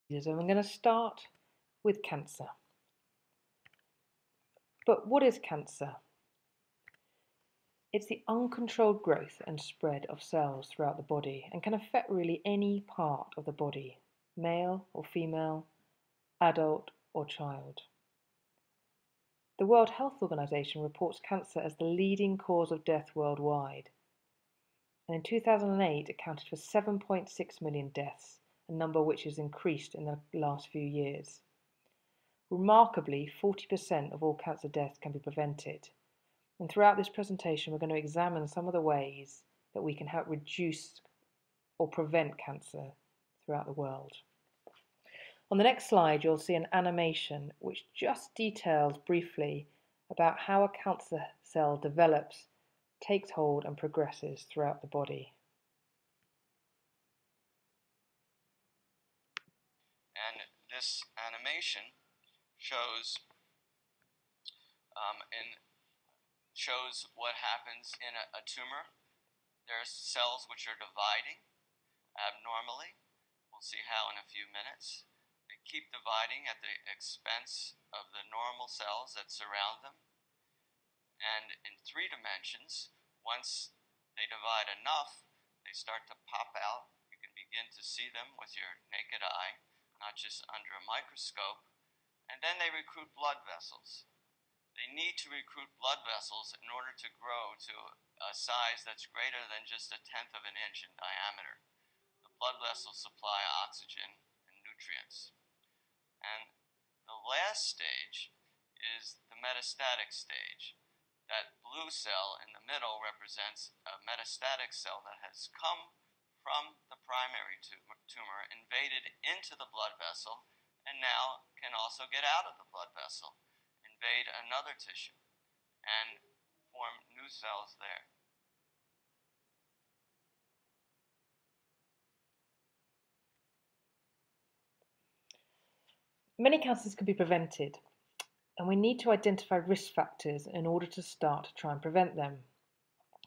And I'm going to start with cancer. But what is cancer? It's the uncontrolled growth and spread of cells throughout the body and can affect really any part of the body, male or female, adult or child. The World Health Organization reports cancer as the leading cause of death worldwide. And in 2008 accounted for 7.6 million deaths, a number which has increased in the last few years. Remarkably, 40% of all cancer deaths can be prevented. And throughout this presentation, we're going to examine some of the ways that we can help reduce or prevent cancer throughout the world. On the next slide, you'll see an animation which just details briefly about how a cancer cell develops, takes hold, and progresses throughout the body. And this animation shows what happens in a tumor. There are cells which are dividing abnormally. We'll see how in a few minutes. They keep dividing at the expense of the normal cells that surround them. And in 3 dimensions, once they divide enough, they start to pop out. You can begin to see them with your naked eye, not just under a microscope. And then they recruit blood vessels. They need to recruit blood vessels in order to grow to a size that's greater than just 1/10 of an inch in diameter. The blood vessels supply oxygen and nutrients. And the last stage is the metastatic stage. That blue cell in the middle represents a metastatic cell that has come from the primary tumor, invaded into the blood vessel, and now can also get out of the blood vessel, invade another tissue, and form new cells there. Many cancers can be prevented, and we need to identify risk factors in order to start to try and prevent them.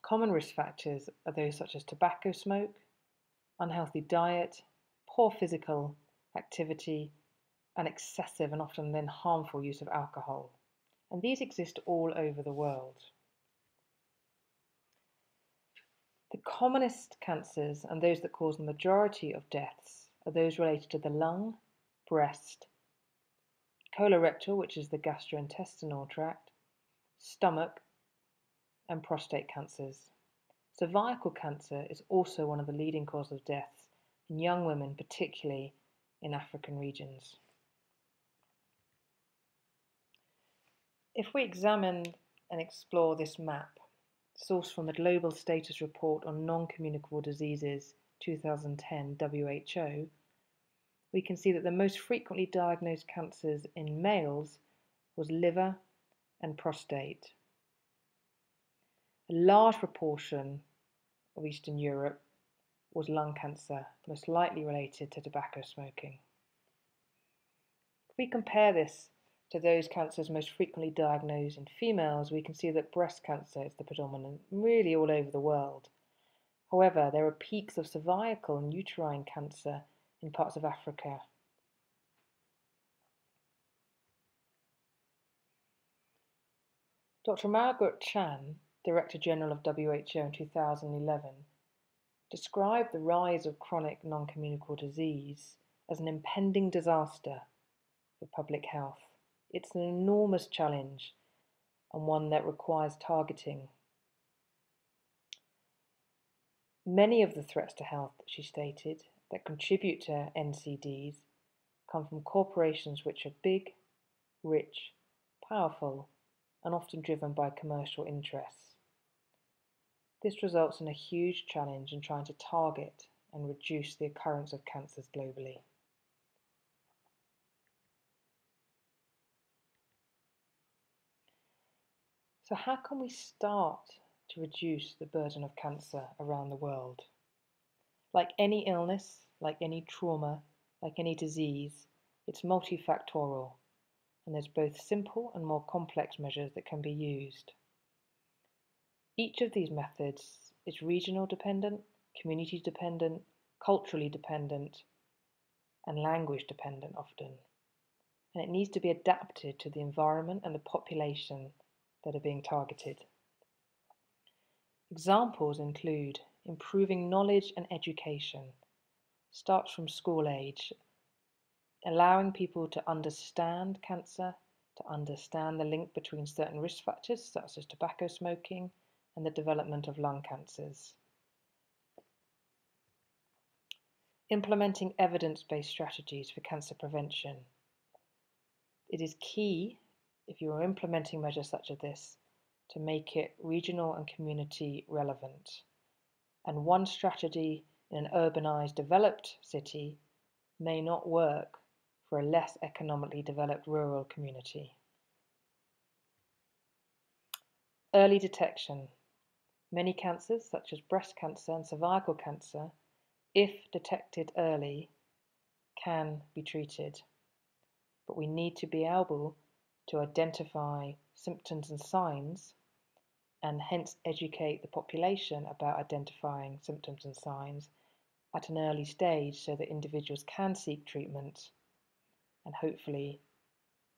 Common risk factors are those such as tobacco smoke, unhealthy diet, poor physical activity, and excessive and often then harmful use of alcohol. And these exist all over the world. The commonest cancers and those that cause the majority of deaths are those related to the lung, breast, colorectal, which is the gastrointestinal tract, stomach, and prostate cancers. Cervical cancer is also one of the leading causes of deaths in young women, particularly in African regions. If we examine and explore this map, sourced from the Global Status Report on Non-Communicable Diseases 2010 WHO, we can see that the most frequently diagnosed cancers in males was liver and prostate. A large proportion of Eastern Europe was lung cancer, most likely related to tobacco smoking. If we compare this to those cancers most frequently diagnosed in females, we can see that breast cancer is the predominant, really all over the world. However, there are peaks of cervical and uterine cancer in parts of Africa. Dr. Margaret Chan, Director General of WHO in 2011, described the rise of chronic non-communicable disease as an impending disaster for public health. It's an enormous challenge and one that requires targeting. Many of the threats to health, she stated, that contribute to NCDs come from corporations which are big, rich, powerful, and often driven by commercial interests. This results in a huge challenge in trying to target and reduce the occurrence of cancers globally. So how can we start to reduce the burden of cancer around the world? Like any illness, like any trauma, like any disease, it's multifactorial, and there's both simple and more complex measures that can be used. Each of these methods is regional dependent, community dependent, culturally dependent, and language dependent often, and it needs to be adapted to the environment and the population that are being targeted. Examples include improving knowledge and education, starts from school age, allowing people to understand cancer, to understand the link between certain risk factors such as tobacco smoking and the development of lung cancers. Implementing evidence-based strategies for cancer prevention. It is key, if you are implementing measures such as this, to make it regional and community relevant. And one strategy in an urbanized, developed city may not work for a less economically developed rural community. Early detection. Many cancers, such as breast cancer and cervical cancer, if detected early, can be treated. But we need to be able to identify symptoms and signs, and hence educate the population about identifying symptoms and signs at an early stage so that individuals can seek treatment and hopefully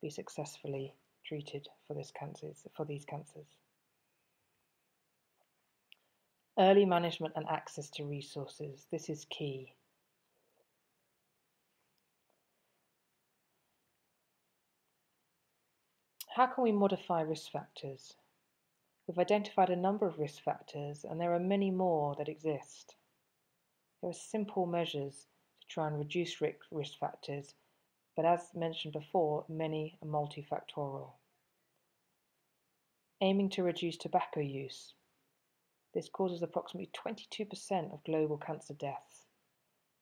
be successfully treated for these cancers. Early management and access to resources. This is key. How can we modify risk factors? We've identified a number of risk factors, and there are many more that exist. There are simple measures to try and reduce risk factors, but as mentioned before, many are multifactorial. Aiming to reduce tobacco use. This causes approximately 22% of global cancer deaths,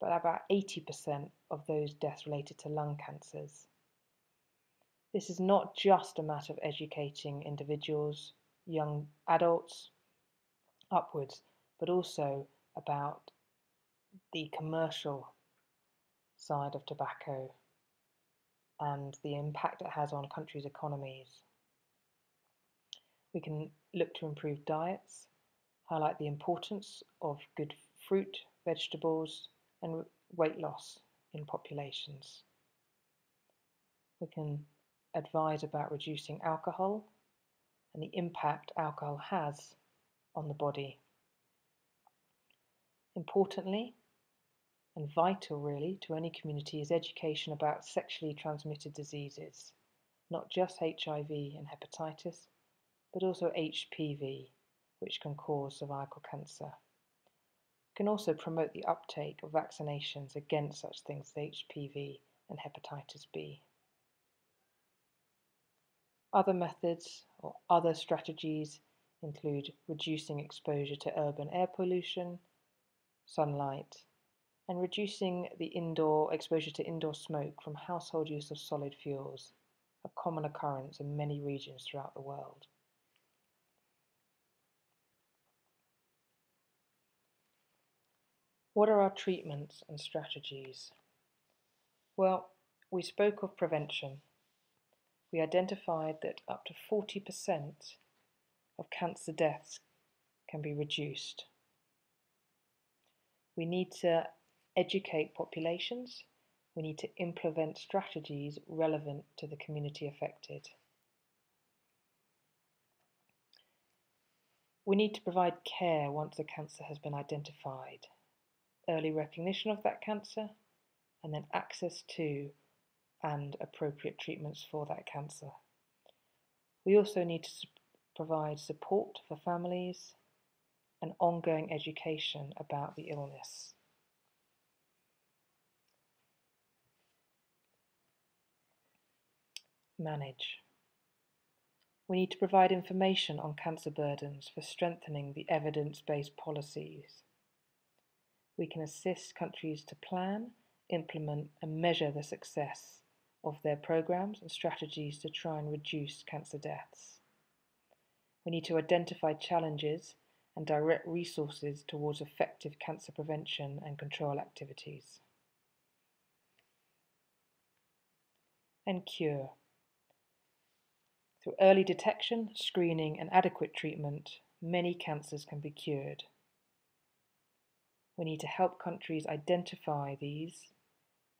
but about 80% of those deaths related to lung cancers. This is not just a matter of educating individuals, young adults, upwards, but also about the commercial side of tobacco and the impact it has on countries' economies. We can look to improve diets, highlight the importance of good fruit, vegetables, and weight loss in populations. We can advise about reducing alcohol and the impact alcohol has on the body. Importantly, and vital really to any community, is education about sexually transmitted diseases, not just HIV and hepatitis, but also HPV, which can cause cervical cancer. We can also promote the uptake of vaccinations against such things as HPV and hepatitis B. Other methods or other strategies include reducing exposure to urban air pollution, sunlight, and reducing the exposure to indoor smoke from household use of solid fuels, a common occurrence in many regions throughout the world. What are our treatments and strategies? Well, we spoke of prevention. We identified that up to 40% of cancer deaths can be reduced. We need to educate populations. We need to implement strategies relevant to the community affected. We need to provide care once a cancer has been identified, early recognition of that cancer, and then access to and appropriate treatments for that cancer. We also need to provide support for families and ongoing education about the illness. Manage. We need to provide information on cancer burdens for strengthening the evidence-based policies. We can assist countries to plan, implement, and measure the success of their programs and strategies to try and reduce cancer deaths. We need to identify challenges and direct resources towards effective cancer prevention and control activities. And cure. Through early detection, screening, and adequate treatment, many cancers can be cured. We need to help countries identify these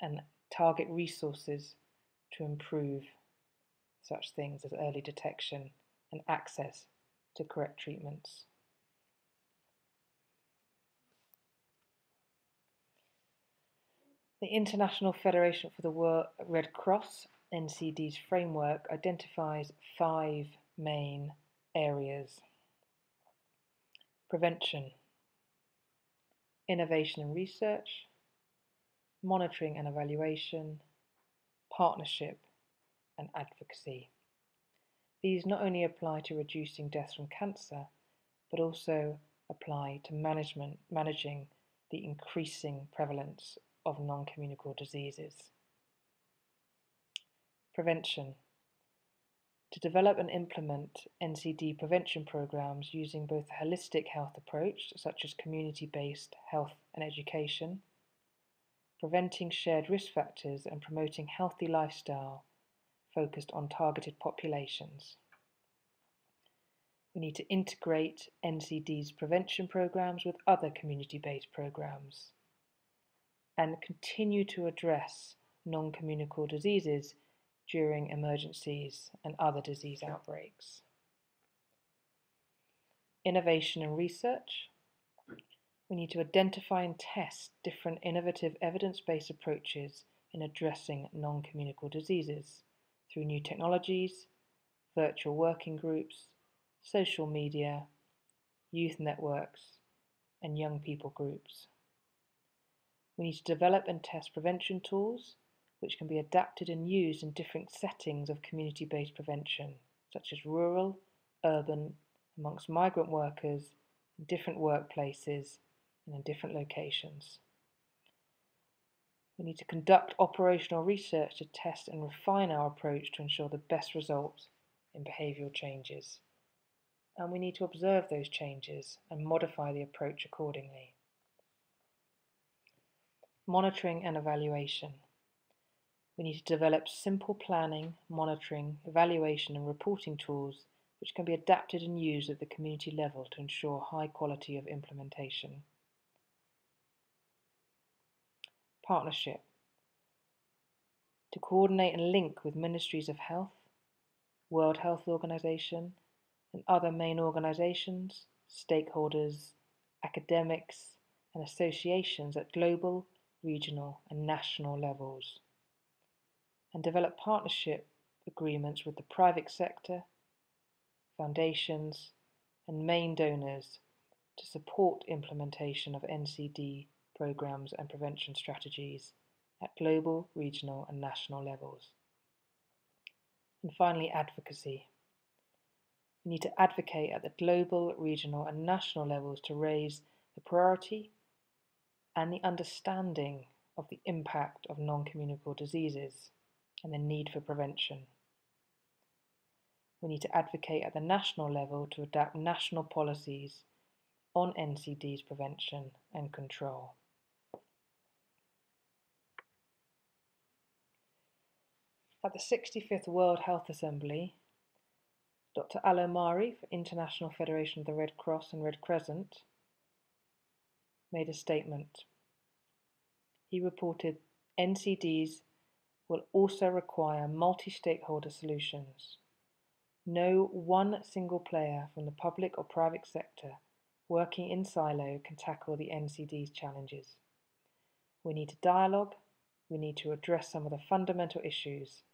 and target resources to improve such things as early detection and access to correct treatments. The International Federation for the Red Cross, NCD's framework, identifies 5 main areas: prevention, innovation and research, monitoring and evaluation, partnership, and advocacy. These not only apply to reducing deaths from cancer, but also apply to managing the increasing prevalence of non-communicable diseases. Prevention. To develop and implement NCD prevention programs using both a holistic health approach, such as community-based health and education, preventing shared risk factors and promoting healthy lifestyle focused on targeted populations. We need to integrate NCD's prevention programs with other community-based programs and continue to address non-communicable diseases during emergencies and other disease outbreaks. Innovation and research. We need to identify and test different innovative evidence-based approaches in addressing non-communicable diseases through new technologies, virtual working groups, social media, youth networks, and young people groups. We need to develop and test prevention tools which can be adapted and used in different settings of community-based prevention, such as rural, urban, amongst migrant workers, in different workplaces, and in different locations. We need to conduct operational research to test and refine our approach to ensure the best results in behavioural changes. And we need to observe those changes and modify the approach accordingly. Monitoring and evaluation. We need to develop simple planning, monitoring, evaluation and reporting tools which can be adapted and used at the community level to ensure high quality of implementation. Partnership. To coordinate and link with Ministries of Health, World Health Organization, and other main organizations, stakeholders, academics, and associations at global, regional, and national levels, and develop partnership agreements with the private sector, foundations, and main donors to support implementation of NCD programs and prevention strategies at global, regional, and national levels. And finally, advocacy. We need to advocate at the global, regional, and national levels to raise the priority and the understanding of the impact of non-communicable diseases and the need for prevention. We need to advocate at the national level to adapt national policies on NCD's prevention and control. At the 65th World Health Assembly, Dr. Alomari for International Federation of the Red Cross and Red Crescent made a statement. He reported NCDs will also require multi-stakeholder solutions. No one single player from the public or private sector working in silo can tackle the NCD's challenges. We need to dialogue, we need to address some of the fundamental issues,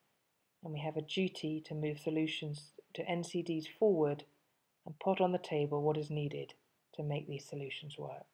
and we have a duty to move solutions to NCDs forward and put on the table what is needed to make these solutions work.